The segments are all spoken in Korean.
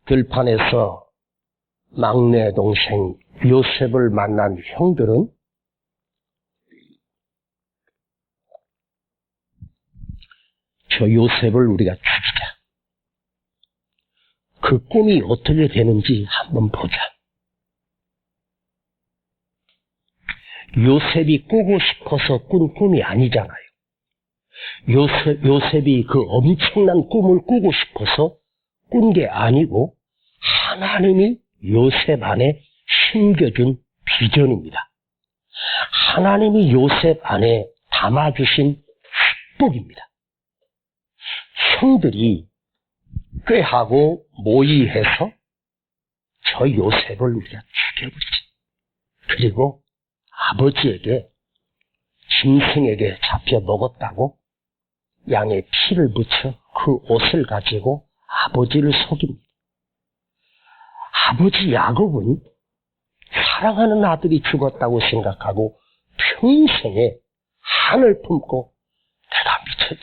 들판에서 막내 동생 요셉을 만난 형들은 저 요셉을 우리가 죽이자. 그 꿈이 어떻게 되는지 한번 보자. 요셉이 꾸고 싶어서 꾼 꿈이 아니잖아요. 요셉이 그 엄청난 꿈을 꾸고 싶어서 꾼 게 아니고 하나님이 요셉 안에 심겨준 비전입니다. 하나님이 요셉 안에 담아주신 축복입니다. 형들이 꾀하고 모의해서 저 요셉을 우리가 죽여버리지. 그리고 아버지에게, 짐승에게 잡혀 먹었다고 양의 피를 묻혀 그 옷을 가지고 아버지를 속입니다. 아버지 야곱은 사랑하는 아들이 죽었다고 생각하고 평생에 한을 품고 내가 미쳤지.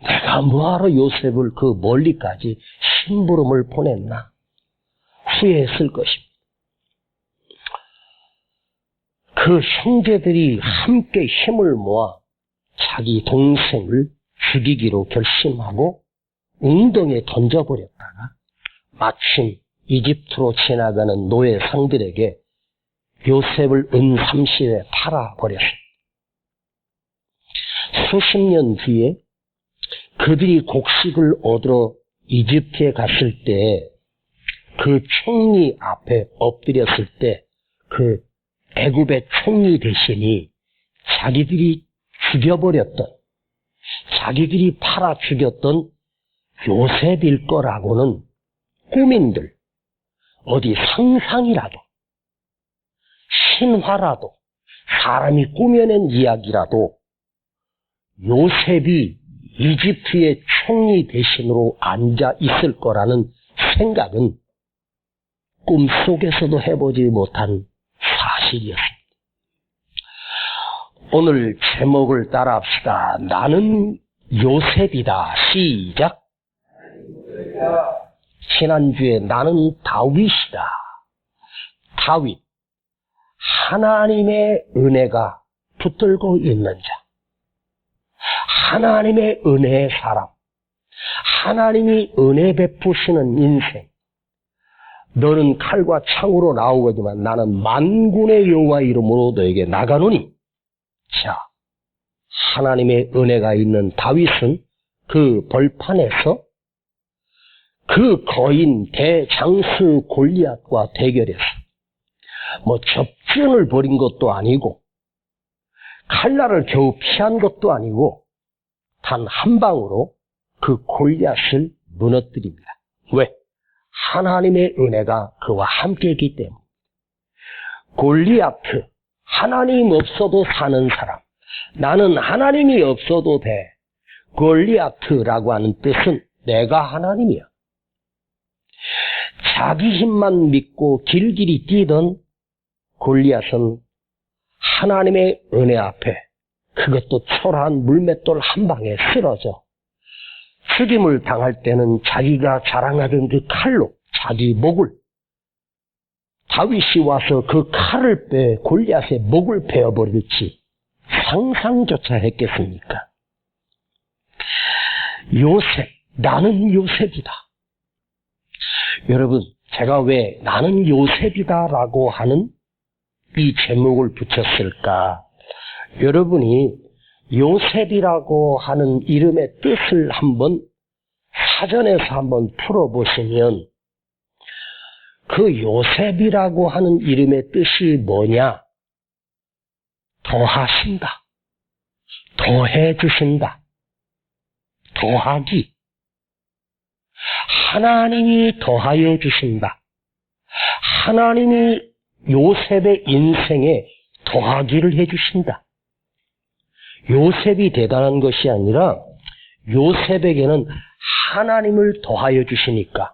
내가 뭐하러 요셉을 그 멀리까지 심부름을 보냈나 후회했을 것입니다. 그 형제들이 함께 힘을 모아 자기 동생을 죽이기로 결심하고 웅덩이에 던져버렸다가 마침 이집트로 지나가는 노예상들에게 요셉을 은삼시에 팔아버렸습니다. 수십 년 뒤에 그들이 곡식을 얻으러 이집트에 갔을 때 그 총리 앞에 엎드렸을 때 그 애굽의 총리 대신이 자기들이 죽여버렸던, 자기들이 팔아 죽였던 요셉일 거라고는 꾸민들, 어디 상상이라도, 신화라도, 사람이 꾸며낸 이야기라도 요셉이 이집트의 총리 대신으로 앉아 있을 거라는 생각은 꿈속에서도 해보지 못한 사실이었습니다. 오늘 제목을 따라합시다. 나는 요셉이다. 시작. 지난주에 나는 다윗이다. 다윗. 하나님의 은혜가 붙들고 있는 자. 하나님의 은혜의 사람. 하나님이 은혜 베푸시는 인생. 너는 칼과 창으로 나오거지만 나는 만군의 여호와 이름으로 너에게 나가노니. 자, 하나님의 은혜가 있는 다윗은 그 벌판에서 그 거인 대장수 골리앗과 대결해서 접전을 벌인 것도 아니고 칼날을 겨우 피한 것도 아니고 단 한 방으로 그 골리앗을 무너뜨립니다. 왜? 하나님의 은혜가 그와 함께했기 때문에. 골리앗, 하나님 없어도 사는 사람. 나는 하나님이 없어도 돼. 골리앗라고 하는 뜻은 내가 하나님이야. 자기 힘만 믿고 길길이 뛰던 골리앗은 하나님의 은혜 앞에, 그것도 초라한 물맷돌 한 방에 쓰러져 죽임을 당할 때는 자기가 자랑하던 그 칼로 자기 목을, 다윗이 와서 그 칼을 빼 골리앗의 목을 베어버릴지 상상조차 했겠습니까? 요셉, 나는 요셉이다. 여러분, 제가 왜 나는 요셉이다 라고 하는 이 제목을 붙였을까? 여러분이 요셉이라고 하는 이름의 뜻을 한번 사전에서 한번 풀어보시면 그 요셉이라고 하는 이름의 뜻이 뭐냐? 더하신다. 더해주신다. 더하기. 하나님이 더하여 주신다. 하나님이 요셉의 인생에 더하기를 해주신다. 요셉이 대단한 것이 아니라 요셉에게는 하나님을 더하여 주시니까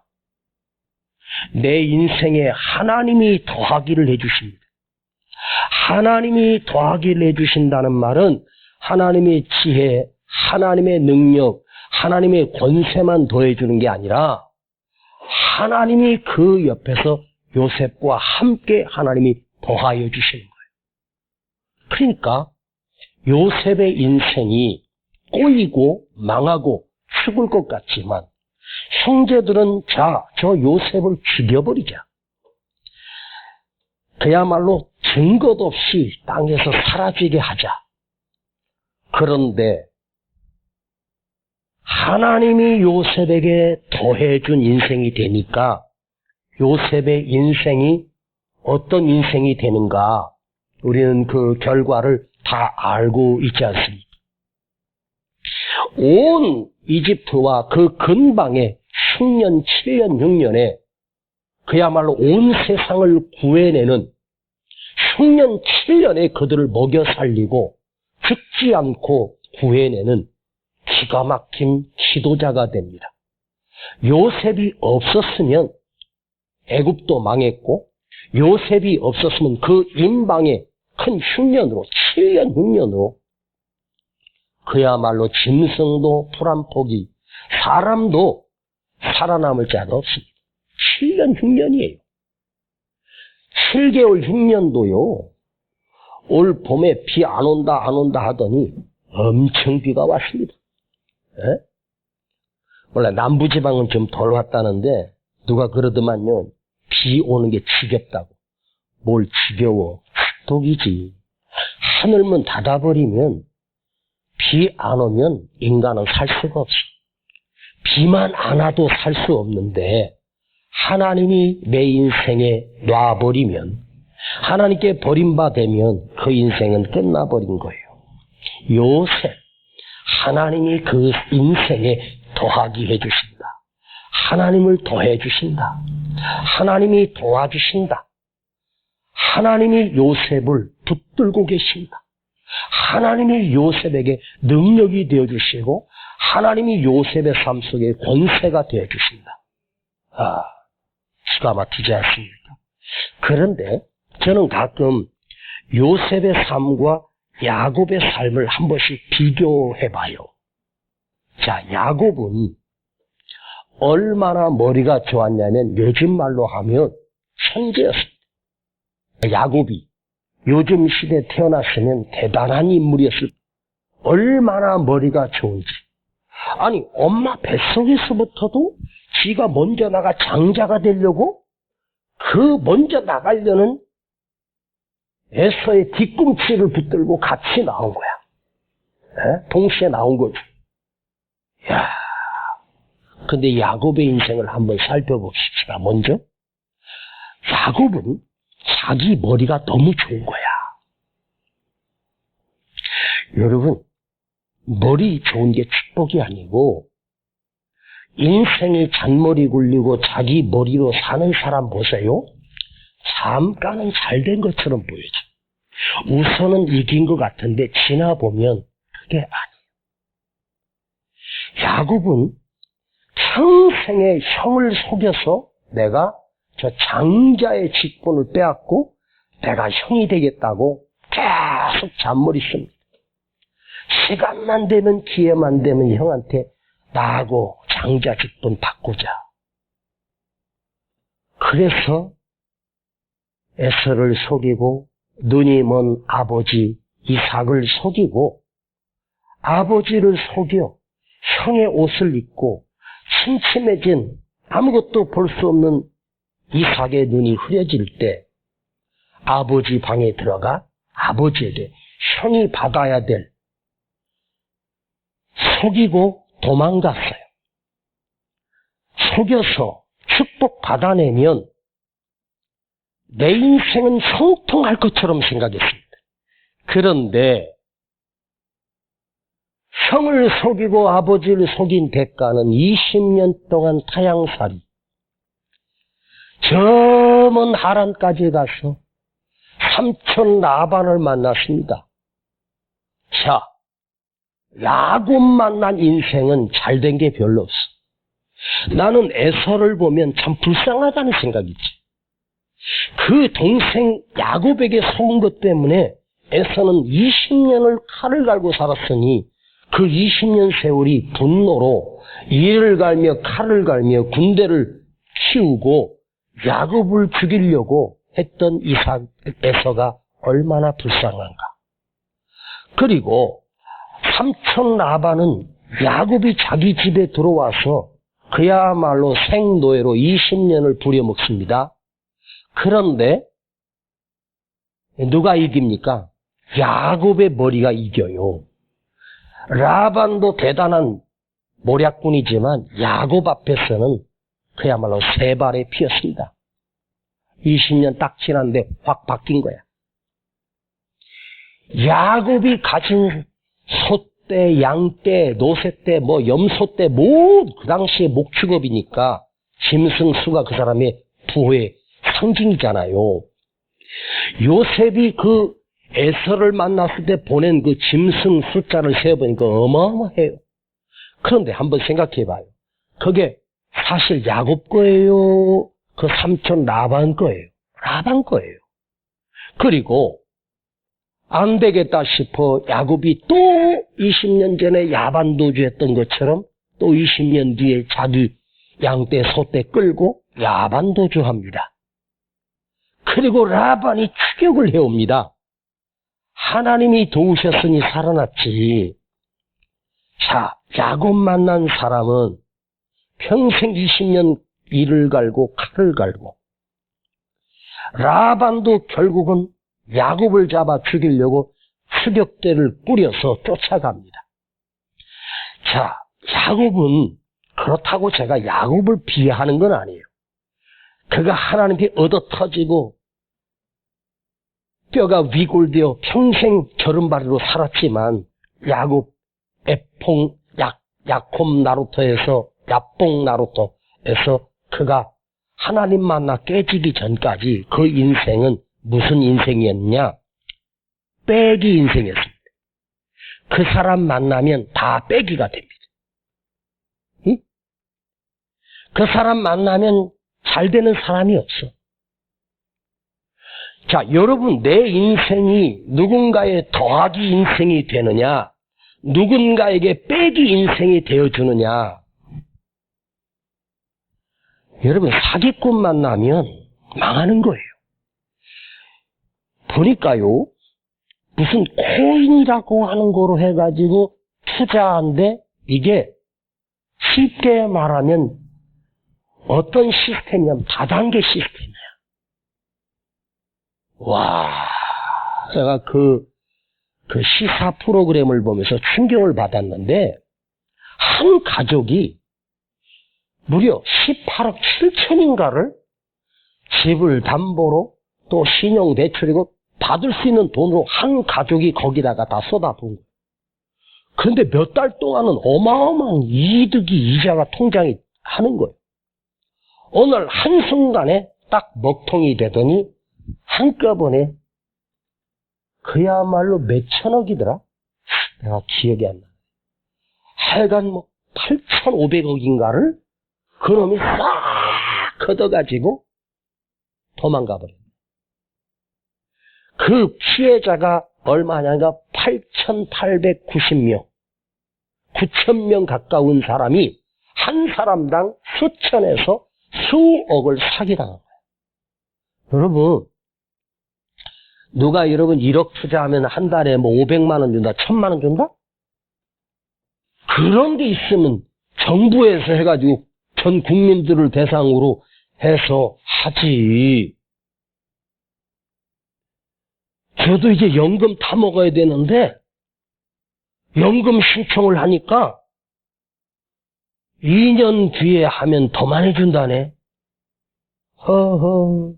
내 인생에 하나님이 더하기를 해주십니다. 하나님이 더하기를 해주신다는 말은 하나님의 지혜, 하나님의 능력, 하나님의 권세만 더해주는 게 아니라 하나님이 그 옆에서 요셉과 함께 하나님이 더하여 주시는 거예요. 그러니까 요셉의 인생이 꼬이고 망하고 죽을 것 같지만 형제들은 자, 저 요셉을 죽여버리자. 그야말로 증거도 없이 땅에서 사라지게 하자. 그런데 하나님이 요셉에게 더해준 인생이 되니까 요셉의 인생이 어떤 인생이 되는가 우리는 그 결과를 다 알고 있지 않습니까? 온 이집트와 그 근방에 6년, 7년, 6년에 그야말로 온 세상을 구해내는 6년, 7년에 그들을 먹여 살리고 죽지 않고 구해내는 기가 막힌 지도자가 됩니다. 요셉이 없었으면 애굽도 망했고 요셉이 없었으면 그 인방의 큰 흉년으로 7년, 6년으로 그야말로 짐승도 풀한포기 사람도 살아남을 자가 없습니다. 7년, 6년이에요. 7개월, 6년도요. 올 봄에 비 안 온다 하더니 엄청 비가 왔습니다. 에? 원래 남부지방은 좀 덜 왔다는데 누가 그러더만요. 비 오는 게 지겹다고. 뭘 지겨워. 독이지. 하늘문 닫아버리면 비 안 오면 인간은 살 수가 없어. 비만 안 와도 살 수 없는데 하나님이 내 인생에 놔버리면 하나님께 버림받으면 그 인생은 끝나버린 거예요. 요셉, 하나님이 그 인생에 더하게 해주신다. 하나님을 더해주신다. 하나님이 도와주신다. 하나님이 요셉을 붙들고 계신다. 하나님이 요셉에게 능력이 되어주시고 하나님이 요셉의 삶 속에 권세가 되어주신다. 기가 막히지 않습니까? 그런데 저는 가끔 요셉의 삶과 야곱의 삶을 한 번씩 비교해봐요. 자, 야곱은 얼마나 머리가 좋았냐면 요즘 말로 하면 천재였습니다. 야곱이 요즘 시대에 태어났으면 대단한 인물이었을 얼마나 머리가 좋은지. 아니 엄마 뱃속에서부터도 지가 먼저 나가 장자가 되려고 그 먼저 나가려는 에서의 뒤꿈치를 붙들고 같이 나온 거야. 에? 동시에 나온 거죠. 야, 근데 야곱의 인생을 한번 살펴봅시다. 먼저 야곱은 자기 머리가 너무 좋은 거야. 여러분, 머리 좋은 게 축복이 아니고 인생이 잔머리 굴리고 자기 머리로 사는 사람 보세요. 잠깐은 잘된 것처럼 보여져. 우선은 이긴 것 같은데 지나보면 그게 아니에요. 야곱은 평생에 형을 속여서 내가 저 장자의 직분을 빼앗고 내가 형이 되겠다고 계속 잔머리 씁니다. 시간만 되면 기회만 되면 형한테 나하고 장자 직분 바꾸자. 그래서 에서를 속이고 눈이 먼 아버지 이삭을 속이고 아버지를 속여 형의 옷을 입고 침침해진 아무것도 볼 수 없는 이삭의 눈이 흐려질 때 아버지 방에 들어가 아버지에게 형이 받아야 될 속이고 도망갔어요. 속여서 축복 받아내면 내 인생은 형통할 것처럼 생각했습니다. 그런데 형을 속이고 아버지를 속인 대가는 20년 동안 타향살이 저 먼 하란까지 가서 삼촌 라반을 만났습니다. 자, 야곱 만난 인생은 잘된 게 별로 없어. 나는 에서를 보면 참 불쌍하다는 생각이지. 그 동생 야곱에게 속은 것 때문에 에서는 20년을 칼을 갈고 살았으니 그 20년 세월이 분노로 이를 갈며 칼을 갈며 군대를 키우고 야곱을 죽이려고 했던 이삭 에서가 얼마나 불쌍한가. 그리고 삼촌 라반은 야곱이 자기 집에 들어와서 그야말로 생노예로 20년을 부려먹습니다. 그런데 누가 이깁니까? 야곱의 머리가 이겨요. 라반도 대단한 모략꾼이지만 야곱 앞에서는 그야말로 세 발에 피었습니다. 20년 딱 지났는데 확 바뀐 거야. 야곱이 가진 소떼, 양떼, 노새떼, 염소떼, 그 당시에 목축업이니까 짐승수가 그 사람의 부의 상징이잖아요. 요셉이 그 에서를 만났을 때 보낸 그 짐승 숫자를 세어보니까 어마어마해요. 그런데 한번 생각해봐요. 그게 사실 야곱 거예요? 그 삼촌 라반 거예요? 라반 거예요. 그리고 안 되겠다 싶어 야곱이 또 20년 전에 야반도주했던 것처럼 또 20년 뒤에 자기 양떼 소떼 끌고 야반도주합니다. 그리고 라반이 추격을 해옵니다. 하나님이 도우셨으니 살아났지. 자, 야곱 만난 사람은 평생 20년 이를 갈고 칼을 갈고, 라반도 결국은 야곱을 잡아 죽이려고 추격대를 꾸려서 쫓아갑니다. 자, 야곱은 그렇다고 제가 야곱을 비하하는 건 아니에요. 그가 하나님께 얻어 터지고 뼈가 위골되어 평생 겨른바리로 살았지만 야곱 야콤 나루토에서 야뽕 나루토에서 그가 하나님 만나 깨지기 전까지 그 인생은 무슨 인생이었냐? 빼기 인생이었습니다. 그 사람 만나면 다 빼기가 됩니다. 응? 그 사람 만나면 잘 되는 사람이 없어. 자, 여러분, 내 인생이 누군가의 더하기 인생이 되느냐, 누군가에게 빼기 인생이 되어주느냐. 여러분, 사기꾼 만나면 망하는 거예요. 보니까요, 무슨 코인이라고 하는 거로 해가지고 투자한데, 이게 쉽게 말하면 어떤 시스템이냐면 다단계 시스템이야. 와, 제가 그 시사 프로그램을 보면서 충격을 받았는데, 한 가족이 무려 18억 7천인가를 집을 담보로 또 신용대출이고 받을 수 있는 돈으로 한 가족이 거기다가 다 쏟아부은 거예요. 그런데 몇 달 동안은 어마어마한 이득이 이자가 통장에 하는 거예요. 오늘 한순간에 딱 먹통이 되더니 한꺼번에 그야말로 몇 천억이더라? 내가 기억이 안 나. 하여간 8,500억인가를 그놈이 싹 걷어가지고 도망가 버렸네. 그 피해자가 얼마냐가 8,890명, 9,000명 가까운 사람이 한 사람당 수천에서 수억을 사기당한 거예요. 여러분, 누가 여러분 1억 투자하면 한 달에 500만 원 준다, 1,000만 원 준다? 그런 게 있으면 정부에서 해가지고 전 국민들을 대상으로 해서 하지. 저도 이제 연금 타 먹어야 되는데 연금 신청을 하니까 2년 뒤에 하면 더 많이 준다네. 허허.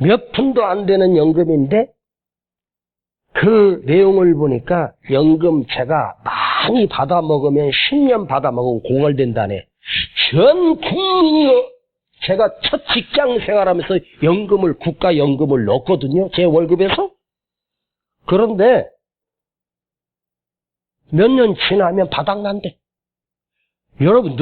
몇 푼도 안 되는 연금인데 그 내용을 보니까 연금 제가 많이 받아 먹으면 10년 받아 먹으면 고갈된다네. 전 국민이요. 제가 첫 직장 생활하면서 연금을, 국가연금을 넣었거든요. 제 월급에서. 그런데 몇 년 지나면 바닥난대. 여러분,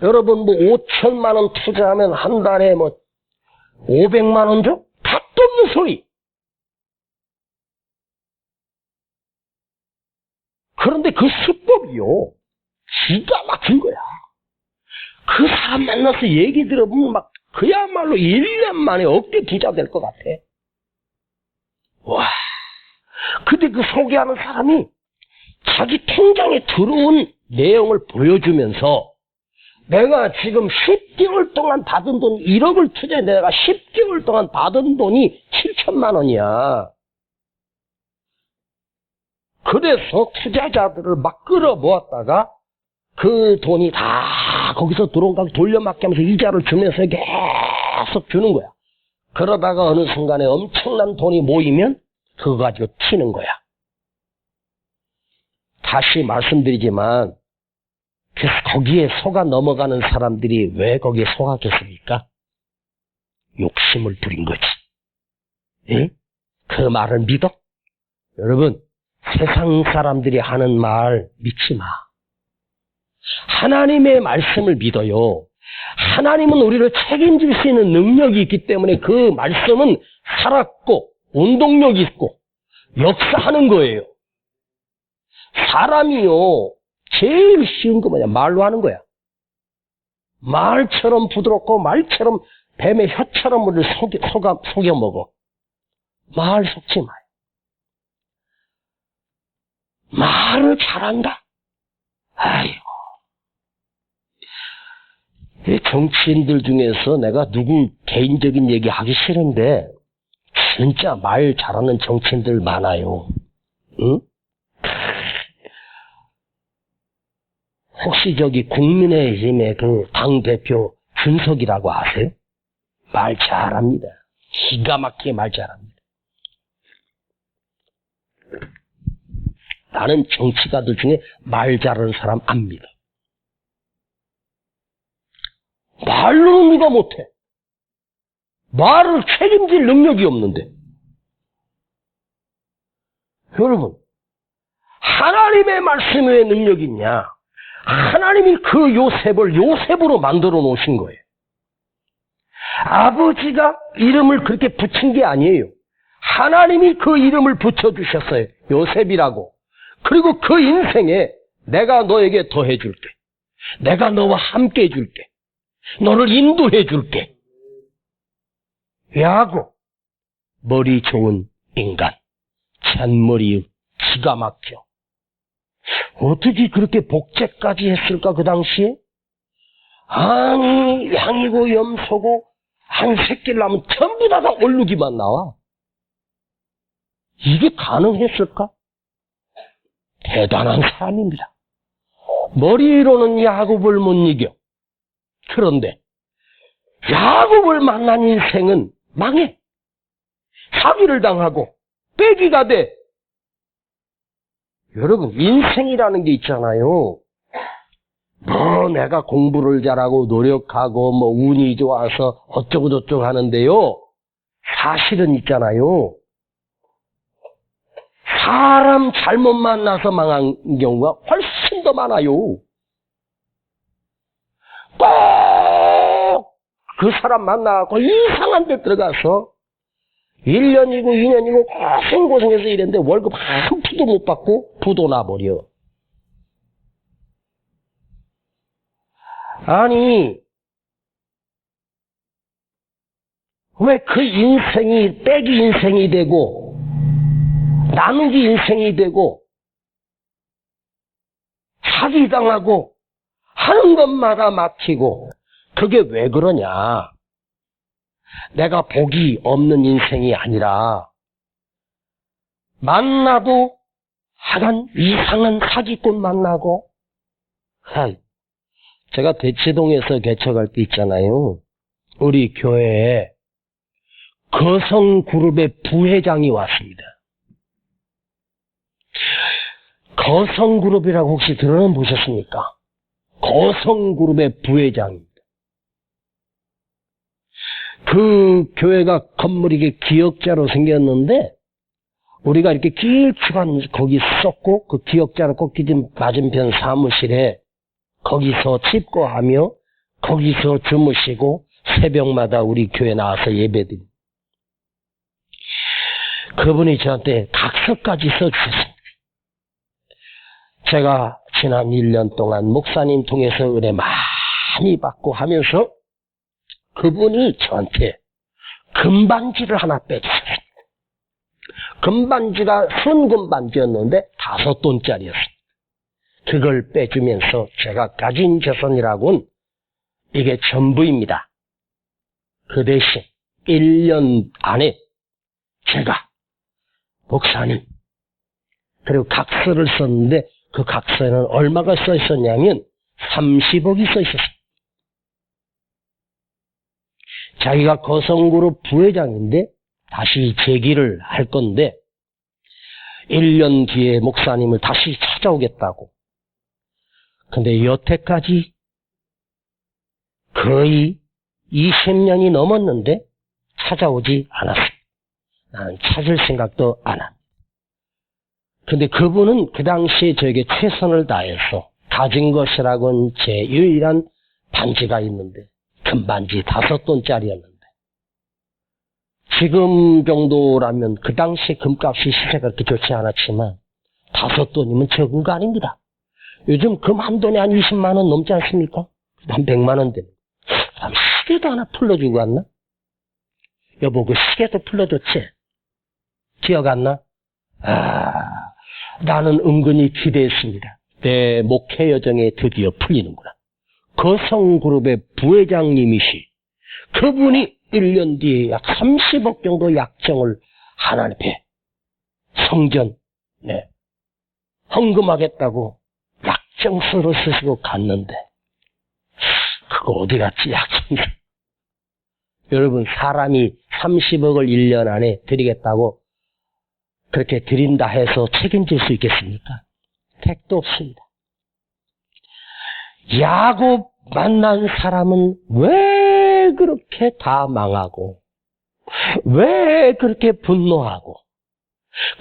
여러분 5천만 원 투자하면 한 달에 500만 원 줘? 답도 없는 소리. 그런데 그 수법이요, 기가 막힌 거야. 그 사람 만나서 얘기 들어보면 막 그야말로 1년 만에 억대 부자 될 것 같아. 와. 근데 그 소개하는 사람이 자기 통장에 들어온 내용을 보여주면서 내가 지금 10개월 동안 받은 돈 1억을 투자해 내가 10개월 동안 받은 돈이 7천만 원이야. 그래서 투자자들을 막 끌어모았다가 그 돈이 다 거기서 들어온 거 돌려막기 하면서 이자를 주면서 계속 주는 거야. 그러다가 어느 순간에 엄청난 돈이 모이면 그거 가지고 튀는 거야. 다시 말씀드리지만 그래서 거기에 속아 넘어가는 사람들이 왜 거기에 속았겠습니까? 욕심을 부린 거지. 예? 그 말을 믿어? 여러분, 세상 사람들이 하는 말 믿지 마. 하나님의 말씀을 믿어요. 하나님은 우리를 책임질 수 있는 능력이 있기 때문에 그 말씀은 살았고 운동력이 있고 역사하는 거예요. 사람이요 제일 쉬운 거 뭐냐? 말로 하는 거야. 말처럼 부드럽고 말처럼 뱀의 혀처럼 우리를 속여 먹어. 말 속지 마요. 말을 잘한다? 아이고. 이 정치인들 중에서 내가 누구 개인적인 얘기 하기 싫은데 진짜 말 잘하는 정치인들 많아요. 응? 혹시 저기 국민의힘의 그 당대표 준석이라고 아세요? 말 잘합니다. 기가 막히게 말 잘합니다. 나는 정치가들 중에 말 잘하는 사람 안 믿어. 말로는 누가 못해. 말을 책임질 능력이 없는데. 여러분, 하나님의 말씀이 왜 능력이 있냐? 하나님이 그 요셉을 요셉으로 만들어 놓으신 거예요. 아버지가 이름을 그렇게 붙인 게 아니에요. 하나님이 그 이름을 붙여주셨어요. 요셉이라고. 그리고 그 인생에 내가 너에게 더해 줄게. 내가 너와 함께 해 줄게. 너를 인도해 줄게. 왜하고? 머리 좋은 인간. 잔머리 기가 막혀. 어떻게 그렇게 복제까지 했을까 그 당시에? 아니 양이고 염소고 한 새끼를 낳으면 전부 다 얼룩이만 나와. 이게 가능했을까? 대단한 사람입니다. 머리로는 야곱을 못 이겨. 그런데 야곱을 만난 인생은 망해. 사기를 당하고 빼기가 돼. 여러분, 인생이라는 게 있잖아요. 뭐 내가 공부를 잘하고 노력하고 뭐 운이 좋아서 어쩌고 저쩌고 하는데요. 사실은 있잖아요. 사람 잘못 만나서 망한 경우가 훨씬 더 많아요. 꼭 그 사람 만나고 이상한 데 들어가서 1년이고 2년이고 고생고생해서 이랬는데 월급 한 푼도 못 받고 부도 나버려. 아니 왜 그 인생이 빼기 인생이 되고 나누기 인생이 되고 사기당하고 하는 것마다 막히고 그게 왜 그러냐? 내가 복이 없는 인생이 아니라 만나도 하여간 이상한 사기꾼 만나고 제가 대치동에서 개척할 때 있잖아요. 우리 교회에 거성그룹의 부회장이 왔습니다. 거성그룹이라고 혹시 들어보셨습니까? 거성그룹의 부회장입니다. 그 교회가 건물이 이게 기역자로 생겼는데 우리가 이렇게 길쭉한 거기 썼고 그 기역자로 꺾이진 맞은편 사무실에 거기서 집거하며 거기서 주무시고 새벽마다 우리 교회 나와서 예배드립니다. 그분이 저한테 각서까지 써주셨습니다. 제가 지난 1년 동안 목사님 통해서 은혜 많이 많이 받고 하면서 그분이 저한테 금반지를 하나 빼주셨어요. 금반지가 순금반지였는데 5돈짜리였어요. 그걸 빼주면서 제가 가진 재산이라고는 이게 전부입니다. 그 대신 1년 안에 제가 목사님 그리고 각서를 썼는데 그 각서에는 얼마가 써 있었냐면 30억이 써 있었어요. 자기가 거성그룹 부회장인데 다시 재기를 할 건데 1년 뒤에 목사님을 다시 찾아오겠다고. 근데 여태까지 거의 20년이 넘었는데 찾아오지 않았어요. 나는 찾을 생각도 안 합니다. 근데 그분은 그 당시에 저에게 최선을 다해서 가진 것이라고는 제 유일한 반지가 있는데 금반지 5돈짜리였는데 지금 정도라면 그 당시 금값이 시세가 그렇게 좋지 않았지만 5돈이면 적은 거 아닙니다. 요즘 금 한 돈에 한 20만 원 넘지 않습니까? 한 100만 원 되는. 그럼 시계도 하나 풀러주고 갔나? 여보 그 시계도 풀러줬지? 기억 안 나? 나는 은근히 기대했습니다. 내 목회 여정에 드디어 풀리는구나. 거성그룹의 부회장님이시 그분이 1년 뒤에 약 30억 정도 약정을 하나님 앞에 성전 헌금하겠다고 약정서를 쓰시고 갔는데 그거 어디 갔지 약정서. 여러분 사람이 30억을 1년 안에 드리겠다고 그렇게 드린다 해서 책임질 수 있겠습니까? 택도 없습니다. 야곱 만난 사람은 왜 그렇게 다 망하고 왜 그렇게 분노하고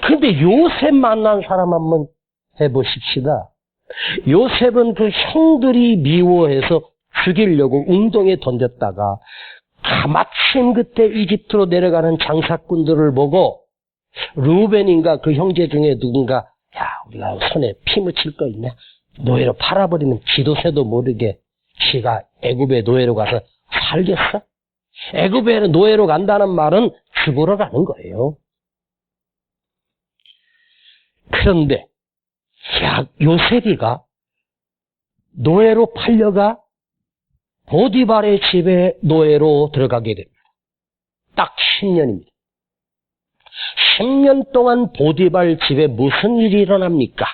근데 요셉 만난 사람 한번 해보십시다. 요셉은 그 형들이 미워해서 죽이려고 웅덩이에 던졌다가 마침 그때 이집트로 내려가는 장사꾼들을 보고 루벤인가 그 형제 중에 누군가 야 우리가 손에 피 묻힐 거 있냐 노예로 팔아버리면 지도새도 모르게 지가 애굽에 노예로 가서 살겠어? 애굽에 노예로 간다는 말은 죽으러 가는 거예요. 그런데 요셉이가 노예로 팔려가 보디발의 집에 노예로 들어가게 됩니다. 딱 10년입니다. 10년 동안 보디발 집에 무슨 일이 일어납니까?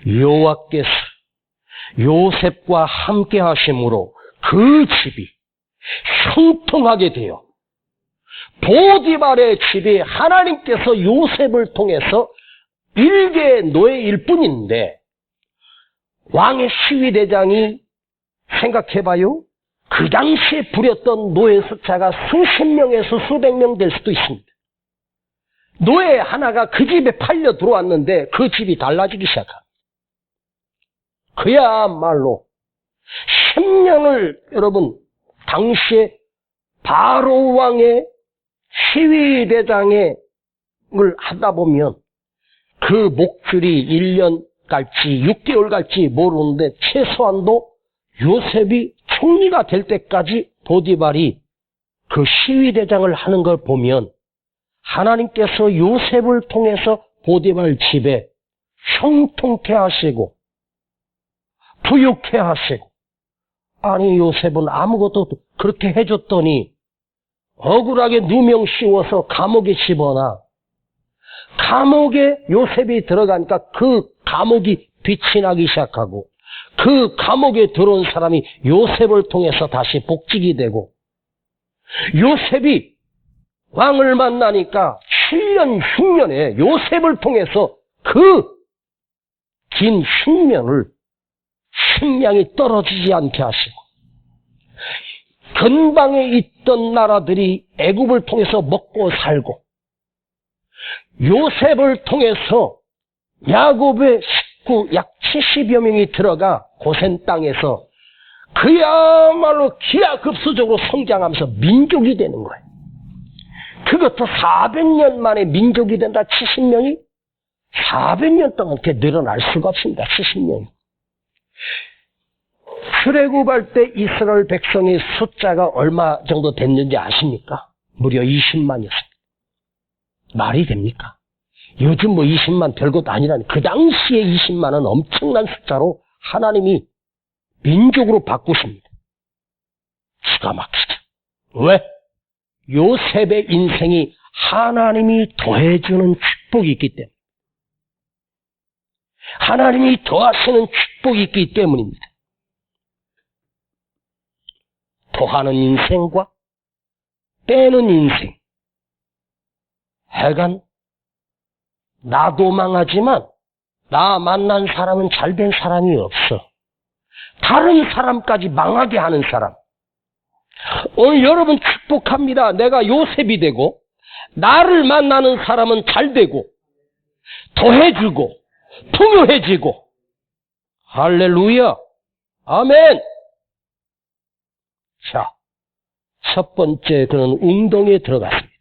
여호와께서 요셉과 함께 하심으로 그 집이 형통하게 되어 보디발의 집이 하나님께서 요셉을 통해서 일개의 노예일 뿐인데 왕의 시위대장이 생각해봐요. 그 당시에 부렸던 노예 숫자가 수십 명에서 수백 명 될 수도 있습니다. 노예 하나가 그 집에 팔려 들어왔는데 그 집이 달라지기 시작합니다. 그야말로 10년을 여러분 당시에 바로 왕의 시위대장을 하다 보면 그 목줄이 1년 갈지 6개월 갈지 모르는데 최소한도 요셉이 총리가 될 때까지 보디발이 그 시위대장을 하는 걸 보면 하나님께서 요셉을 통해서 보디발 집에 형통케 하시고 부유케 하시고 아니 요셉은 아무것도 그렇게 해줬더니 억울하게 누명 씌워서 감옥에 집어넣어. 감옥에 요셉이 들어가니까 그 감옥이 빛이 나기 시작하고 그 감옥에 들어온 사람이 요셉을 통해서 다시 복직이 되고 요셉이 왕을 만나니까 7년 흉년에 요셉을 통해서 그 긴 흉년을 식량이 떨어지지 않게 하시고 근방에 있던 나라들이 애굽을 통해서 먹고 살고 요셉을 통해서 야곱의 식구 약 70여 명이 들어가 고센 땅에서 그야말로 기하급수적으로 성장하면서 민족이 되는 거예요. 그것도 400년 만에 민족이 된다. 70명이 400년 동안 그렇게 늘어날 수가 없습니다. 70년이 출애굽할 때 이스라엘 백성의 숫자가 얼마 정도 됐는지 아십니까? 무려 20만이었습니다. 말이 됩니까? 요즘 뭐 20만 별것도 아니라니. 그 당시에 20만은 엄청난 숫자로 하나님이 민족으로 바꾸십니다. 기가 막히죠. 왜? 요셉의 인생이 하나님이 더해주는 축복이 있기 때문에. 하나님이 더하시는 축복이 있기 때문입니다. 더하는 인생과 빼는 인생. 하여간 나도 망하지만 나 만난 사람은 잘된 사람이 없어. 다른 사람까지 망하게 하는 사람. 오늘 여러분 축복합니다. 내가 요셉이 되고 나를 만나는 사람은 잘 되고 더해주고 풍요해지고. 할렐루야. 아멘. 자, 첫 번째 그는 웅덩이에 들어갔습니다.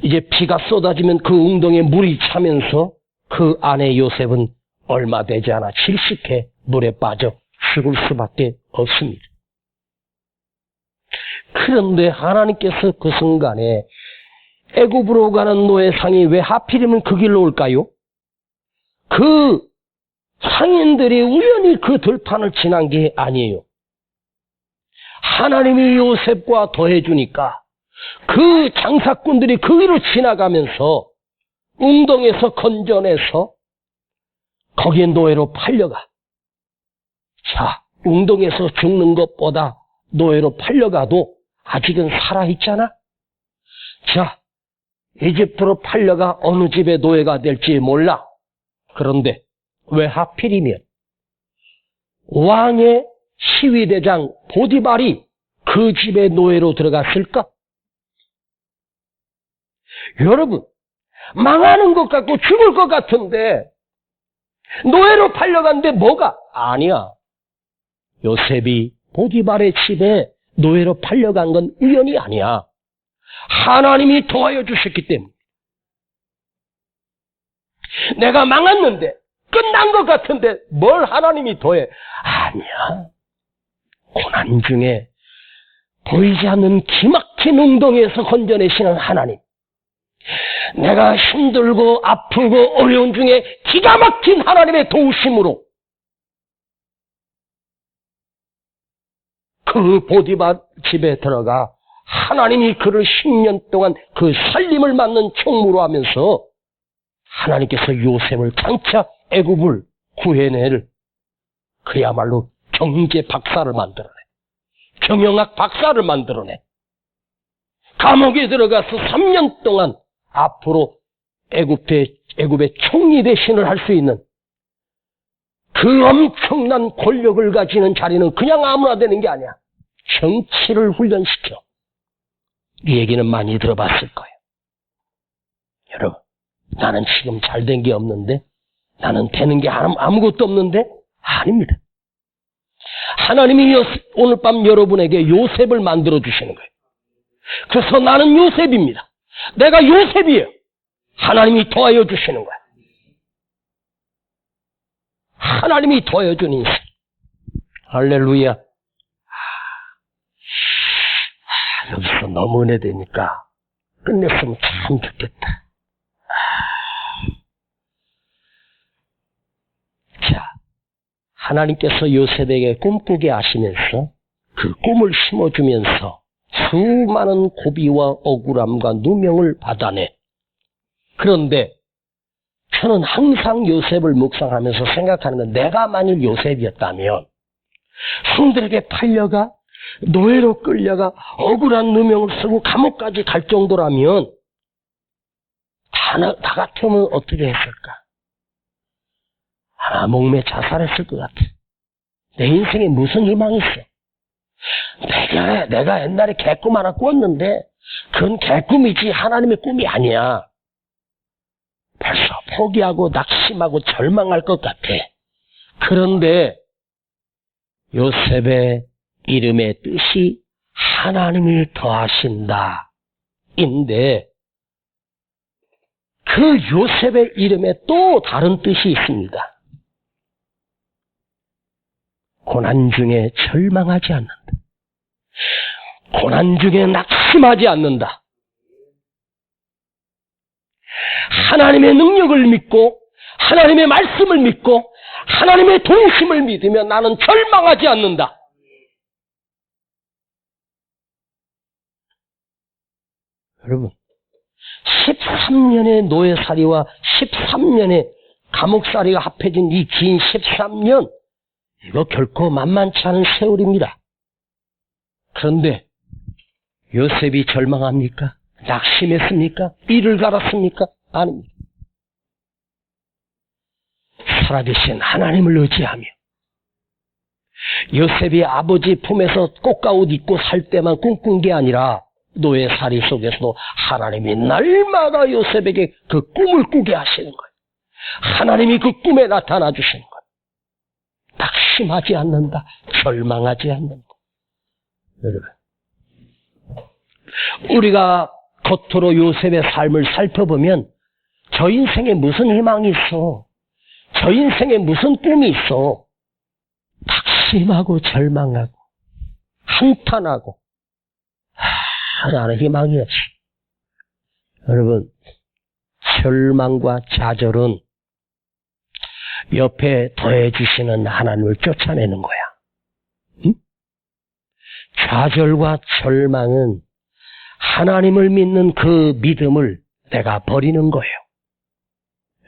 이제 비가 쏟아지면 그 웅덩이에 물이 차면서 그 안에 요셉은 얼마 되지 않아 질식해 물에 빠져 죽을 수밖에 없습니다. 그런데 하나님께서 그 순간에 애굽으로 가는 노예상이 왜 하필이면 그 길로 올까요? 그 상인들이 우연히 그 들판을 지난 게 아니에요. 하나님이 요셉과 더해주니까 그 장사꾼들이 그 위로 지나가면서 웅덩이에서 건져내서 거기에 노예로 팔려가. 자, 웅덩이에서 죽는 것보다 노예로 팔려가도 아직은 살아있잖아. 자, 이집트로 팔려가 어느 집의 노예가 될지 몰라. 그런데 왜 하필이면 왕의 시위대장 보디발이 그 집의 노예로 들어갔을까? 여러분, 망하는 것 같고 죽을 것 같은데 노예로 팔려갔는데 뭐가? 아니야. 요셉이 보디발의 집에 노예로 팔려간 건 우연이 아니야. 하나님이 도와여 주셨기 때문에. 내가 망했는데 끝난 것 같은데 뭘 하나님이 더해? 아니야. 고난 중에 보이지 않는 기막힌 웅덩이에서 건져내시는 하나님. 내가 힘들고 아프고 어려운 중에 기가 막힌 하나님의 도우심으로 그 보디발 집에 들어가 하나님이 그를 10년 동안 그 살림을 맡는 총무로 하면서 하나님께서 요셉을 장차 애굽을 구해낼 그야말로 경제 박사를 만들어내. 경영학 박사를 만들어내. 감옥에 들어가서 3년 동안 앞으로 애굽의 총리 대신을 할 수 있는 그 엄청난 권력을 가지는 자리는 그냥 아무나 되는 게 아니야. 정치를 훈련시켜. 이 얘기는 많이 들어봤을 거예요. 여러분, 나는 지금 잘된 게 없는데? 나는 되는 게 아무것도 없는데? 아닙니다. 하나님이 오늘 밤 여러분에게 요셉을 만들어 주시는 거예요. 그래서 나는 요셉입니다. 내가 요셉이에요. 하나님이 도와여 주시는 거야. 하나님이 도와여 주는 인생. 할렐루야. 여기서 너무 은혜되니까 끝냈으면 참 좋겠다. 자, 하나님께서 요셉에게 꿈꾸게 하시면서 그 꿈을 심어주면서 수많은 고비와 억울함과 누명을 받아내. 그런데 저는 항상 요셉을 묵상하면서 생각하는 건 내가 만일 요셉이었다면 형들에게 팔려가 노예로 끌려가 억울한 누명을 쓰고 감옥까지 갈 정도라면 다 같으면 어떻게 했을까? 목매 자살했을 것 같아. 내 인생에 무슨 희망이 있어? 내가 옛날에 개꿈 하나 꿨는데 그건 개꿈이지 하나님의 꿈이 아니야. 벌써 포기하고 낙심하고 절망할 것 같아. 그런데 요셉의 이름의 뜻이 하나님이 더하신다 인데 그 요셉의 이름에 또 다른 뜻이 있습니다. 고난 중에 절망하지 않는다. 고난 중에 낙심하지 않는다. 하나님의 능력을 믿고 하나님의 말씀을 믿고 하나님의 도우심을 믿으며 나는 절망하지 않는다. 여러분, 13년의 노예살이와 13년의 감옥살이가 합해진 이 긴 13년, 이거 결코 만만치 않은 세월입니다. 그런데 요셉이 절망합니까? 낙심했습니까? 이를 갈았습니까? 아닙니다. 살아계신 하나님을 의지하며 요셉이 아버지 품에서 꽃가옷 입고 살 때만 꿈꾼 게 아니라 노예살이 속에서도 하나님이 날마다 요셉에게 그 꿈을 꾸게 하시는 거예요. 하나님이 그 꿈에 나타나 주시는 거예요. 낙심하지 않는다. 절망하지 않는다. 여러분, 우리가 겉으로 요셉의 삶을 살펴보면 저 인생에 무슨 희망이 있어? 저 인생에 무슨 꿈이 있어? 낙심하고 절망하고 한탄하고 나는 희망이 없어. 여러분, 절망과 좌절은 옆에 더해주시는 하나님을 쫓아내는 거야. 응? 좌절과 절망은 하나님을 믿는 그 믿음을 내가 버리는 거예요.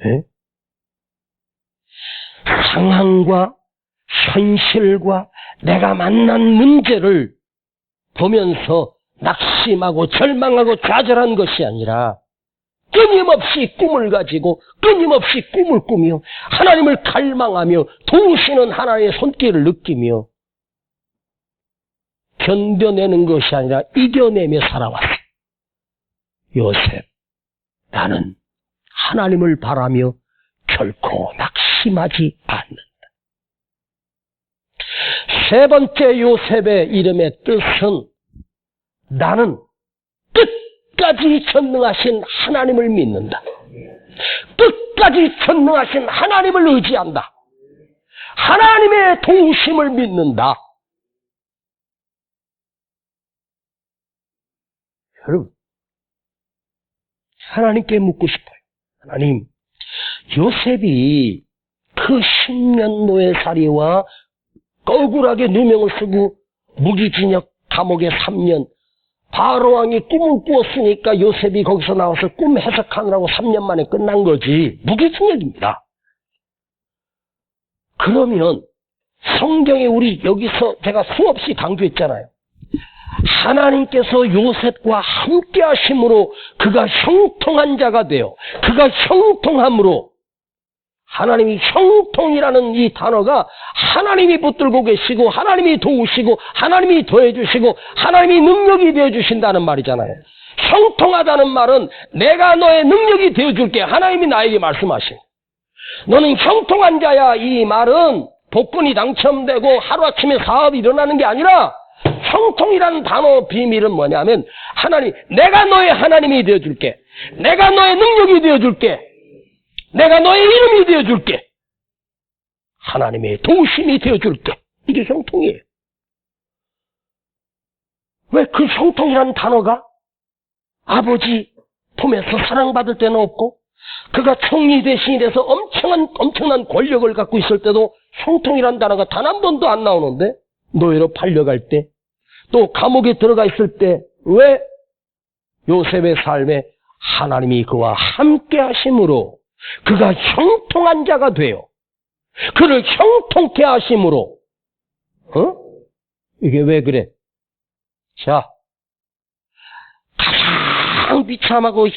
응? 상황과 현실과 내가 만난 문제를 보면서 낙심하고 절망하고 좌절한 것이 아니라 끊임없이 꿈을 가지고 끊임없이 꿈을 꾸며 하나님을 갈망하며 도우시는 하나님의 손길을 느끼며 견뎌내는 것이 아니라 이겨내며 살아왔어. 요셉, 나는 하나님을 바라며 결코 낙심하지 않는다. 세 번째 요셉의 이름의 뜻은 나는 끝까지 전능하신 하나님을 믿는다. 끝까지 전능하신 하나님을 의지한다. 하나님의 도우심을 믿는다. 여러분, 하나님께 묻고 싶어요. 하나님, 요셉이 그 10년 노예살이와 억울하게 누명을 쓰고 무기징역 감옥에 3년, 바로왕이 꿈을 꾸었으니까 요셉이 거기서 나와서 꿈 해석하느라고 3년 만에 끝난 거지. 무기징역입니다. 그러면 성경에 우리 여기서 제가 수없이 강조했잖아요. 하나님께서 요셉과 함께 하심으로 그가 형통한 자가 되어 그가 형통함으로, 하나님이 형통이라는 이 단어가 하나님이 붙들고 계시고 하나님이 도우시고 하나님이 더해주시고 하나님이 능력이 되어주신다는 말이잖아요. 형통하다는 말은 내가 너의 능력이 되어줄게, 하나님이 나에게 말씀하신, 너는 형통한 자야. 이 말은 복권이 당첨되고 하루아침에 사업이 일어나는 게 아니라, 형통이라는 단어 비밀은 뭐냐면 하나님, 내가 너의 하나님이 되어줄게, 내가 너의 능력이 되어줄게, 내가 너의 이름이 되어줄게, 하나님의 도우심이 되어줄게. 이게 형통이에요. 왜 그 형통이라는 단어가 아버지 품에서 사랑받을 때는 없고 그가 총리 대신이 돼서 엄청난 권력을 갖고 있을 때도 형통이라는 단어가 단 한 번도 안 나오는데, 노예로 팔려갈 때, 또 감옥에 들어가 있을 때 왜 요셉의 삶에 하나님이 그와 함께 하심으로 그가 형통한 자가 되어 그를 형통케 하심으로, 이게 왜 그래? 자, 가장 비참하고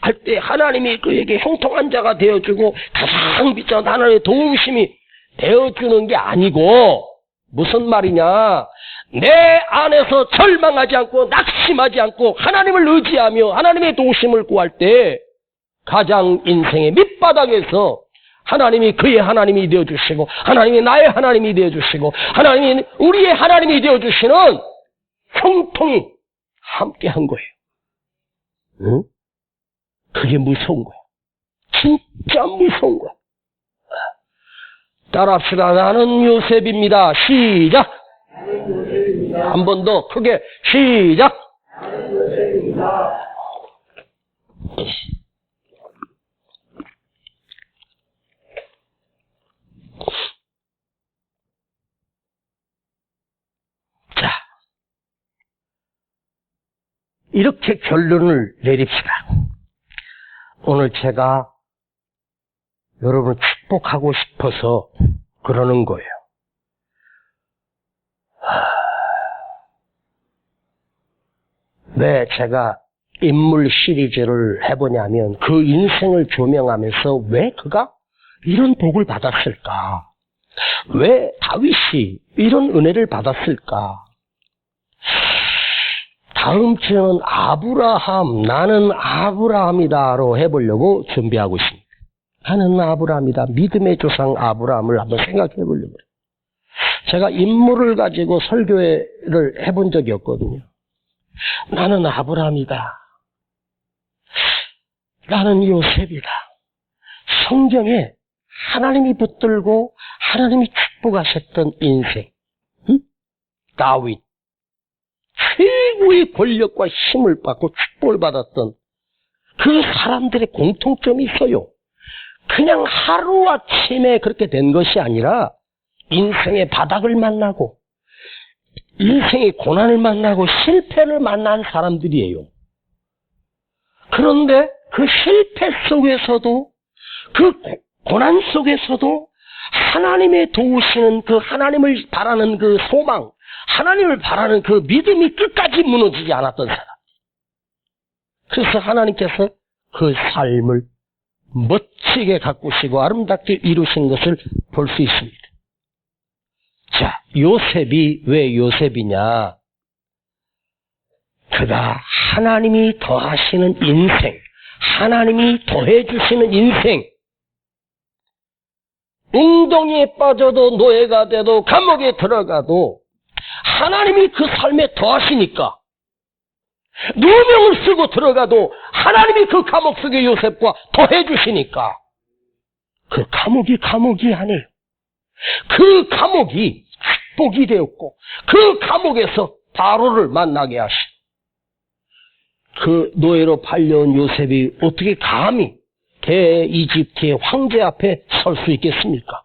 할 때 하나님이 그에게 형통한 자가 되어주고 가장 비참한 하나님의 도우심이 되어주는 게 아니고, 무슨 말이냐? 내 안에서 절망하지 않고 낙심하지 않고 하나님을 의지하며 하나님의 도우심을 구할 때 가장 인생의 밑바닥에서 하나님이 그의 하나님이 되어주시고 하나님이 나의 하나님이 되어주시고 하나님이 우리의 하나님이 되어주시는 형통이 함께한 거예요. 응? 그게 무서운 거야. 진짜 무서운 거야. 따라합시다. 나는 요셉입니다. 시작. 한 번 더 크게 시작. 자, 이렇게 결론을 내립시다. 오늘 제가 여러분을 축복하고 싶어서 그러는 거예요. 왜 제가 인물 시리즈를 해보냐면 그 인생을 조명하면서 왜 그가 이런 복을 받았을까? 왜 다윗이 이런 은혜를 받았을까? 다음 주에는 아브라함, 나는 아브라함이다로 해보려고 준비하고 있습니다. 나는 아브라함이다. 믿음의 조상 아브라함을 한번 생각해 보려고. 제가 인물을 가지고 설교를 해본 적이 없거든요. 나는 아브라함이다. 나는 요셉이다. 성경에 하나님이 붙들고 하나님이 축복하셨던 인생. 응? 다윗. 최고의 권력과 힘을 받고 축복을 받았던 그 사람들의 공통점이 있어요. 그냥 하루아침에 그렇게 된 것이 아니라 인생의 바닥을 만나고 인생의 고난을 만나고 실패를 만난 사람들이에요. 그런데 그 실패 속에서도 그 고난 속에서도 하나님의 도우시는 그 하나님을 바라는 그 소망, 하나님을 바라는 그 믿음이 끝까지 무너지지 않았던 사람. 그래서 하나님께서 그 삶을 멋지게 가꾸시고 아름답게 이루신 것을 볼 수 있습니다. 자, 요셉이 왜 요셉이냐? 그가 하나님이 더하시는 인생, 하나님이 더해주시는 인생, 웅덩이에 빠져도 노예가 돼도 감옥에 들어가도 하나님이 그 삶에 더하시니까 누명을 쓰고 들어가도 하나님이 그 감옥 속에 요셉과 더해주시니까 그 감옥이 아니에요. 그 감옥이 축복이 되었고 그 감옥에서 바로를 만나게 하시. 그 노예로 팔려온 요셉이 어떻게 감히 대이집트의 황제 앞에 설 수 있겠습니까?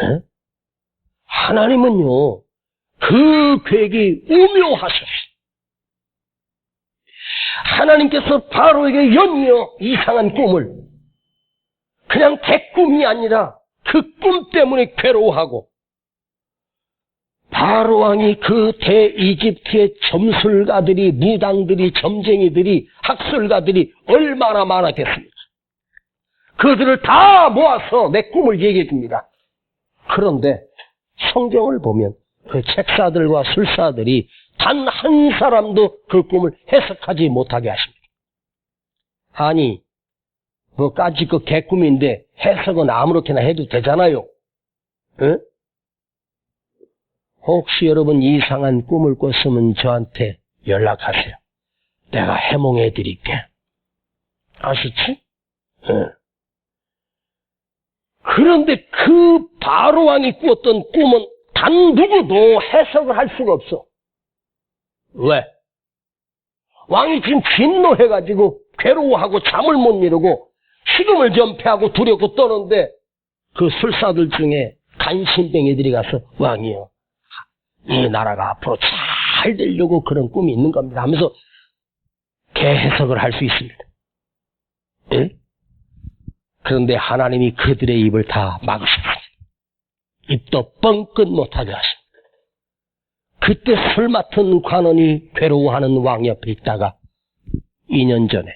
에? 하나님은요 그 계획이 우묘하셨어요. 하나님께서 바로에게 연이어 이상한 꿈을 그냥 대꿈이 아니라 그 꿈 때문에 괴로워하고 바로 왕이 그 대이집트의 점술가들이, 무당들이, 점쟁이들이, 학술가들이 얼마나 많았겠습니까? 그들을 다 모아서 내 꿈을 얘기해 줍니다. 그런데 성경을 보면 그 책사들과 술사들이 단 한 사람도 그 꿈을 해석하지 못하게 하십니다. 아니, 뭐까지 그 개꿈인데 해석은 아무렇게나 해도 되잖아요. 에? 혹시 여러분 이상한 꿈을 꿨으면 저한테 연락하세요. 내가 해몽해 드릴게. 아시지? 그런데 그 바로왕이 꾸었던 꿈은 단 누구도 해석을 할 수가 없어. 왜? 왕이 지금 진노해가지고 괴로워하고 잠을 못 이루고 식음을 전폐하고 두렵고 떠는데 그 술사들 중에 간신뱅이들이 가서 왕이요, 이 나라가 앞으로 잘 되려고 그런 꿈이 있는 겁니다 하면서 개해석을 할 수 있습니다. 예? 그런데 하나님이 그들의 입을 다 막으셨습니다. 입도 뻥끗 못하게 하십니다. 그때 술 맡은 관원이 괴로워하는 왕 옆에 있다가 2년 전에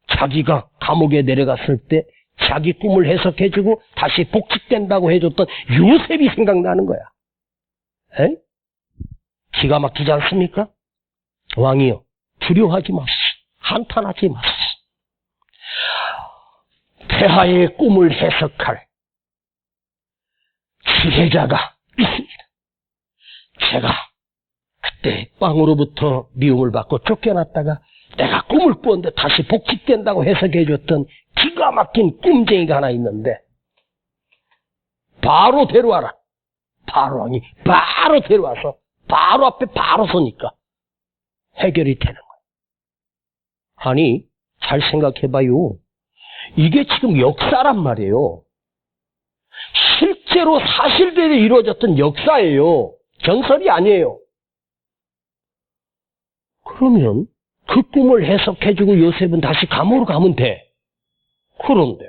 자기가 감옥에 내려갔을 때 자기 꿈을 해석해주고 다시 복직된다고 해줬던 요셉이 생각나는 거야. 에? 기가 막히지 않습니까? 왕이여, 두려워하지 마시오. 한탄하지 마시오. 폐하의 꿈을 해석할 지혜자가 있습니다. 제가 그때 왕으로부터 미움을 받고 쫓겨났다가 내가 꿈을 꾸었는데 다시 복직된다고 해석해줬던 기가 막힌 꿈쟁이가 하나 있는데 바로 데려와라. 바로 왕이 바로 데려와서 바로 앞에 바로 서니까 해결이 되는 거예요. 아니, 잘 생각해봐요. 이게 지금 역사란 말이에요. 실제로 사실대로 이루어졌던 역사예요. 전설이 아니에요. 그러면 그 꿈을 해석해주고 요셉은 다시 감으로 가면 돼. 그런데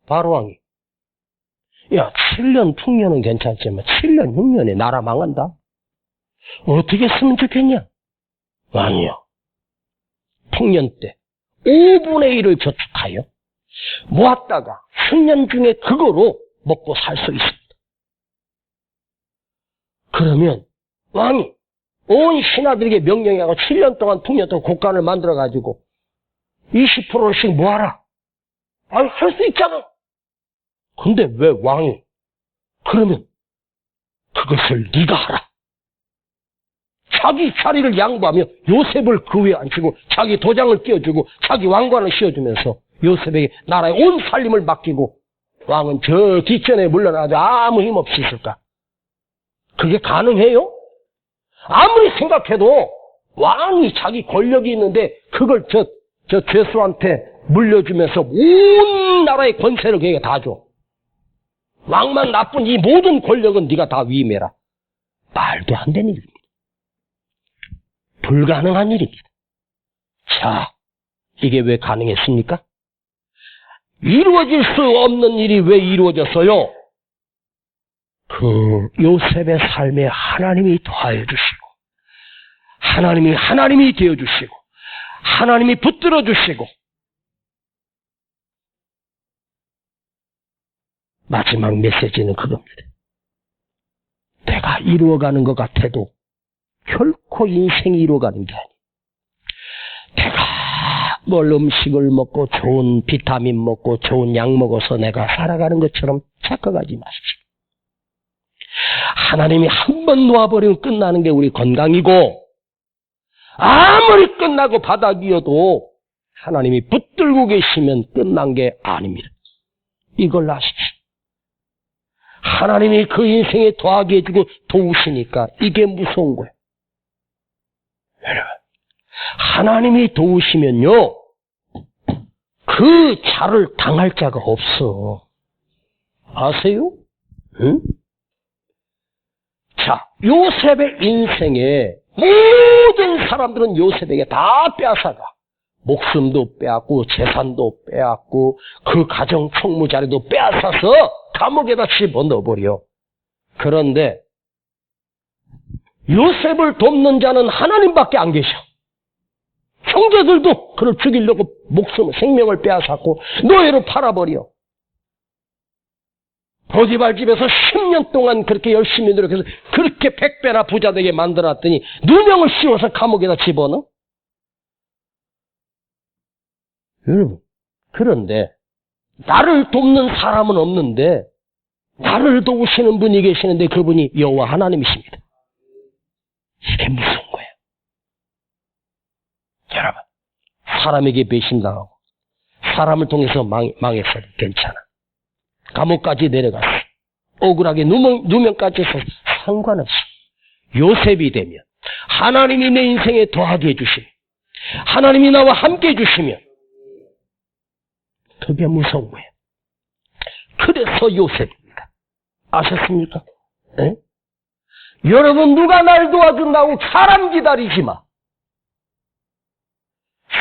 바로 왕이 야, 7년 풍년은 괜찮지만 7년 흉년에 나라 망한다. 어떻게 했으면 좋겠냐? 아니요. 풍년 때 5분의 1을 저축하여 모았다가 흉년 중에 그거로 먹고 살 수 있습니다. 그러면 왕이 온 신하들에게 명령하고 7년 동안 풍년 동안 곡간을 만들어가지고 20%씩 모아라. 아니, 할 수 있잖아. 근데 왜 왕이 그러면 그것을 네가 하라. 자기 자리를 양보하며 요셉을 그 위에 앉히고 자기 도장을 띄워주고 자기 왕관을 씌워주면서 요셉에게 나라의 온 살림을 맡기고 왕은 저 뒷전에 물러나도 아무 힘 없이 있을까? 그게 가능해요? 아무리 생각해도 왕이 자기 권력이 있는데 그걸 저 죄수한테 물려주면서 온 나라의 권세를 그에게 다 줘. 왕만 나쁜 이 모든 권력은 네가 다 위임해라. 말도 안 되는 일입니다. 불가능한 일입니다. 자, 이게 왜 가능했습니까? 이루어질 수 없는 일이 왜 이루어졌어요? 그 요셉의 삶에 하나님이 도와주시고 하나님이 되어주시고 하나님이 붙들어 주시고 마지막 메시지는 그겁니다. 내가 이루어가는 것 같아도 결코 인생이 이루어가는 게 아니에요. 내가 뭘 음식을 먹고 좋은 비타민 먹고 좋은 약 먹어서 내가 살아가는 것처럼 착각하지 마십시오. 하나님이 한 번 놓아버리면 끝나는 게 우리 건강이고 아무리 끝나고 바닥이어도 하나님이 붙들고 계시면 끝난 게 아닙니다. 이걸 아십시오. 하나님이 그 인생에 더하게 해주고 도우시니까 이게 무서운 거예요. 여러분, 하나님이 도우시면요 그 자를 당할 자가 없어. 아세요? 응? 자, 요셉의 인생에 모든 사람들은 요셉에게 다 빼앗아가. 목숨도 빼앗고 재산도 빼앗고 그 가정 총무 자리도 빼앗아서 감옥에다 집어넣어버려. 그런데 요셉을 돕는 자는 하나님밖에 안 계셔. 형제들도 그를 죽이려고 생명을 빼앗았고 노예로 팔아버려. 보디발 집에서 10년 동안 그렇게 열심히 노력해서 그렇게 100배나 부자 되게 만들어놨더니 누명을 씌워서 감옥에다 집어넣어. 여러분, 그런데 나를 돕는 사람은 없는데 나를 도우시는 분이 계시는데 그분이 여호와 하나님이십니다. 이게 무서운 거예요. 여러분, 사람에게 배신당하고 사람을 통해서 망했어도 괜찮아. 감옥까지 내려갔어. 억울하게 누명까지 해서 상관없어. 요셉이 되면 하나님이 내 인생에 더하게 해주시면 하나님이 나와 함께 해주시면 그게 무서운 거예요. 그래서 요셉입니다. 아셨습니까? 네? 여러분, 누가 날 도와준다고 사람 기다리지 마.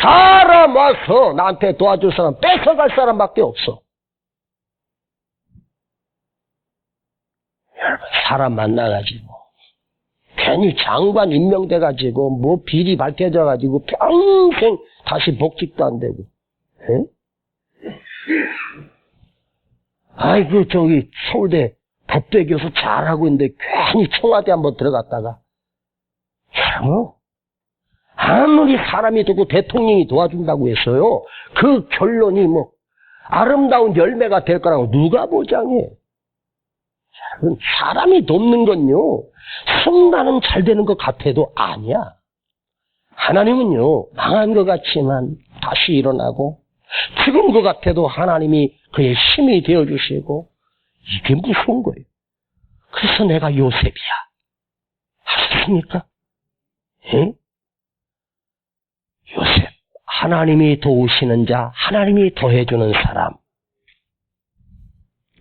사람 와서 나한테 도와줄 사람, 뺏어갈 사람밖에 없어. 여러분, 사람 만나가지고 괜히 장관 임명돼가지고 뭐 비리 밝혀져가지고 평생 다시 복직도 안 되고. 에? 아이고, 저기 서울대 법대 교수 잘하고 있는데 괜히 청와대 한번 들어갔다가 아무리 사람이 되고 대통령이 도와준다고 했어요. 그 결론이 뭐 아름다운 열매가 될 거라고 누가 보장해? 사람이 돕는 건요, 순간은 잘 되는 것 같아도 아니야. 하나님은요, 망한 것 같지만 다시 일어나고 죽은 것 같아도 하나님이 그의 힘이 되어주시고, 이게 무서운 거예요. 그래서 내가 요셉이야. 하셨습니까? 응? 요셉, 하나님이 도우시는 자, 하나님이 더해주는 사람.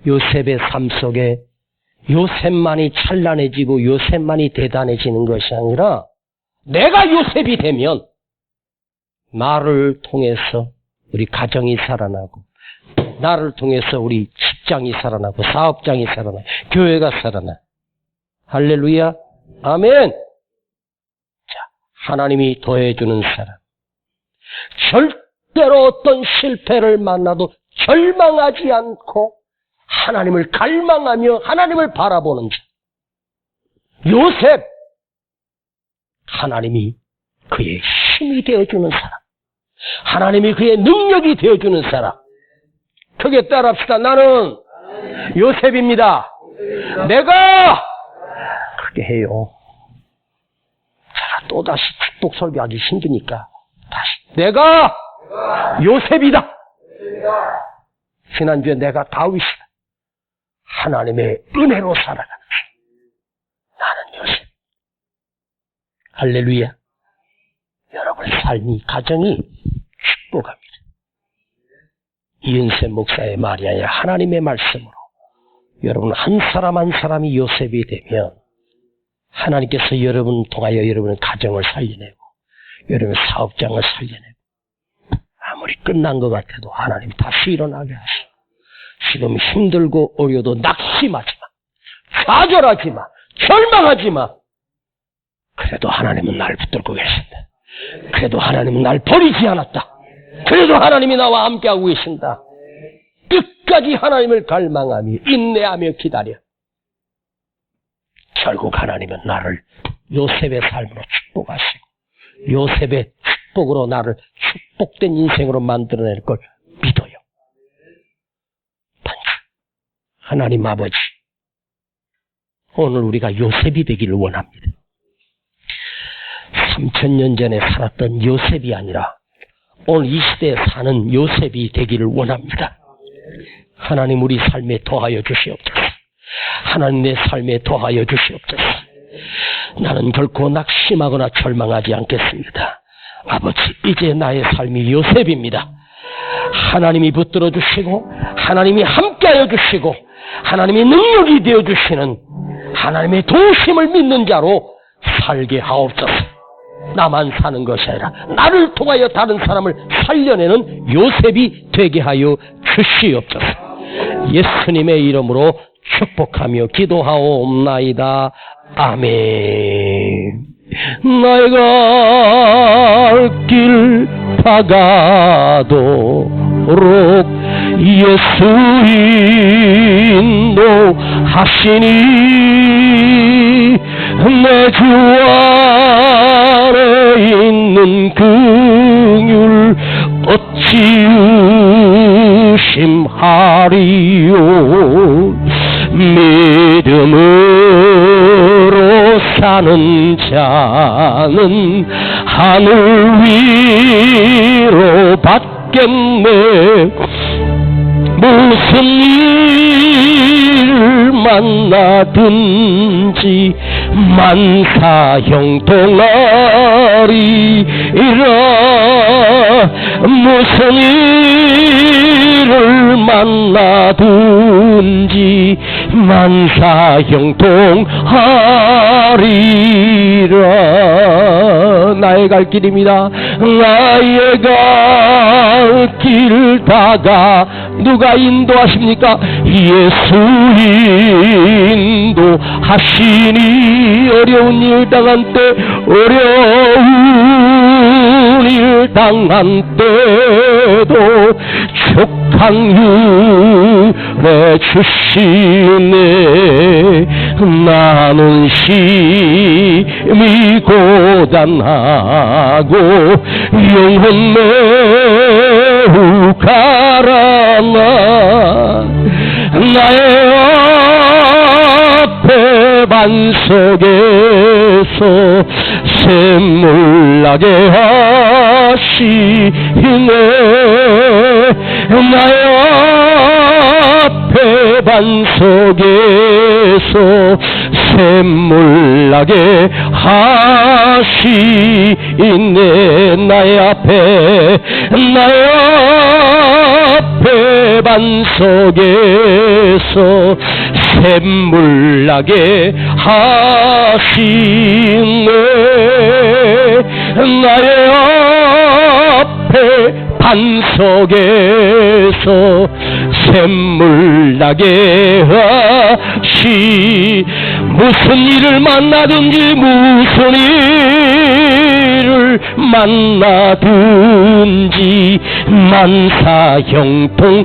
요셉의 삶 속에 요셉만이 찬란해지고 요셉만이 대단해지는 것이 아니라 내가 요셉이 되면 나를 통해서 우리 가정이 살아나고 나를 통해서 우리 직장이 살아나고 사업장이 살아나고 교회가 살아나. 할렐루야. 아멘. 자, 하나님이 더해주는 사람. 절대로 어떤 실패를 만나도 절망하지 않고 하나님을 갈망하며 하나님을 바라보는 자. 요셉, 하나님이 그의 힘이 되어주는 사람. 하나님이 그의 능력이 되어주는 사람. 크게 따라합시다. 나는 요셉입니다. 내가 그렇게 해요. 자, 또다시 축복 설교하기 힘드니까 다시 내가 요셉이다. 지난주에 내가 다윗이다. 하나님의 은혜로 살아가는 나는 요셉. 할렐루야. 여러분 삶이 가정이 축복합니다. 이은세 목사의 말이 아니라 하나님의 말씀으로 여러분 한 사람 한 사람이 요셉이 되면 하나님께서 여러분 통하여 여러분의 가정을 살려내고 여러분의 사업장을 살려내고 아무리 끝난 것 같아도 하나님 다시 일어나게 하시고 지금 힘들고 어려도 낙심하지 마. 좌절하지 마. 절망하지 마. 그래도 하나님은 날 붙들고 계신다. 그래도 하나님은 날 버리지 않았다. 그래도 하나님이 나와 함께하고 계신다. 끝까지 하나님을 갈망하며 인내하며 기다려. 결국 하나님은 나를 요셉의 삶으로 축복하시고 요셉의 축복으로 나를 축복된 인생으로 만들어낼 걸 믿어요. 하나님 아버지, 오늘 우리가 요셉이 되기를 원합니다. 3000년 전에 살았던 요셉이 아니라 오늘 이 시대에 사는 요셉이 되기를 원합니다. 하나님 우리 삶에 더하여 주시옵소서. 하나님 내 삶에 더하여 주시옵소서. 나는 결코 낙심하거나 절망하지 않겠습니다. 아버지, 이제 나의 삶이 요셉입니다. 하나님이 붙들어 주시고 하나님이 함께하여 주시고 하나님의 능력이 되어 주시는 하나님의 도우심을 믿는 자로 살게 하옵소서. 나만 사는 것이 아니라 나를 통하여 다른 사람을 살려내는 요셉이 되게 하여 주시옵소서. 예수님의 이름으로 축복하며 기도하옵나이다. 아멘. 내가 갈 길 다가도록 예수 인도하시니 내 주 안에 있는 긍휼 어찌 의심하리요. 믿음으로 사는 자는 하늘 위로 받겠네. 무슨 일을 만나든지 만사형통하리라. 무슨 일을 만나든지 만사형통하리라. 나의 갈 길입니다. 나의 갈 길 다가 누가 인도하십니까? 예수 인도하시니 어려운 일 당한 때 어려운 일 당한 때도 족한율에 주시네. 나는 심히 고단하고 영혼 매우 가라나. 나의 앞에 반석에서 샘물 나게 하시네. 나의 앞에 속에서 샘물 나게 하시네. 나의 앞에 반 속에서 샘물 나게 하시네. 나의 앞에 반 속에서 샘물 나게 하시. 무슨 일을 만나든지 무슨 일을 만나든지 만사 형통하리라.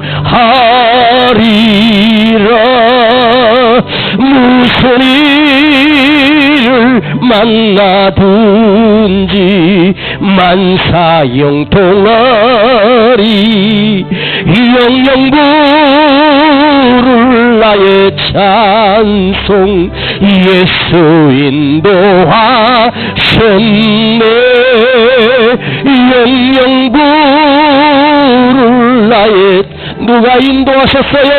무슨 일을 만나든지 만사 형통하리. 영영 부를 나의 찬송 예수 인도하셨네. 영영 부를 나의 누가 인도하셨어요?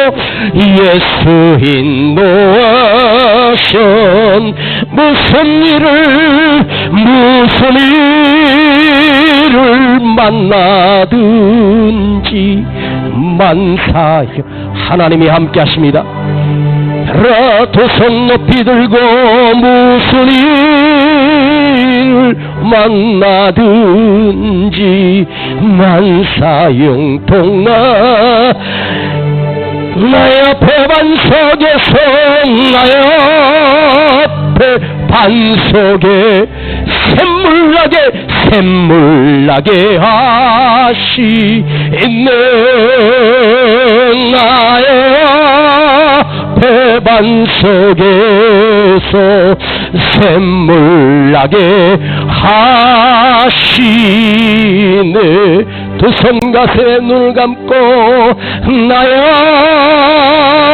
예수 인도하셨. 무슨 일을 만나든지 만사 하나님이 함께 하십니다. 두 손 높이 들고 무슨 일을 만나든지 만사 형통나. 나의 앞에 반 속에서 나의 앞에 반 속에 샘물 나게 하시네. 나의 앞에 반 속에서 샘물 나게 하시네. 두 손 가슴에 눈을 감고 나의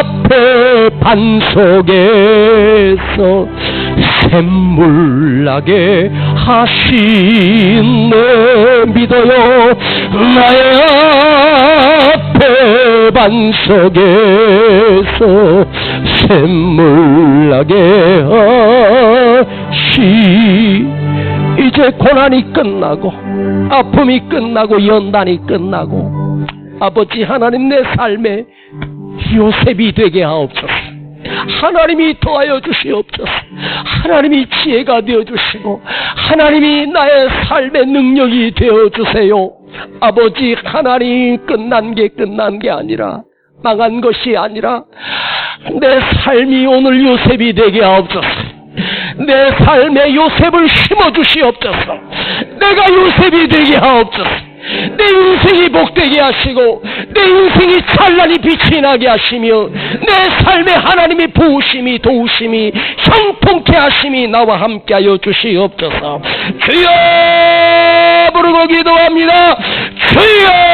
앞에 반 속에서 샘물 나게 하시네. 믿어요. 나의 앞에 반 속에서 샘물 나게 하시. 이제 고난이 끝나고 아픔이 끝나고 연단이 끝나고 아버지 하나님 내 삶에 요셉이 되게 하옵소서. 하나님이 도와여 주시옵소서. 하나님이 지혜가 되어주시고 하나님이 나의 삶의 능력이 되어주세요. 아버지 하나님 끝난 게 아니라 망한 것이 아니라 내 삶이 오늘 요셉이 되게 하옵소서. 내 삶에 요셉을 심어주시옵소서. 내가 요셉이 되게 하옵소서. 내 인생이 복되게 하시고 내 인생이 찬란히 빛이 나게 하시며 내 삶에 하나님의 부으심이 도우심이 형통케 하심이 나와 함께하여 주시옵소서. 주여 부르고 기도합니다. 주여.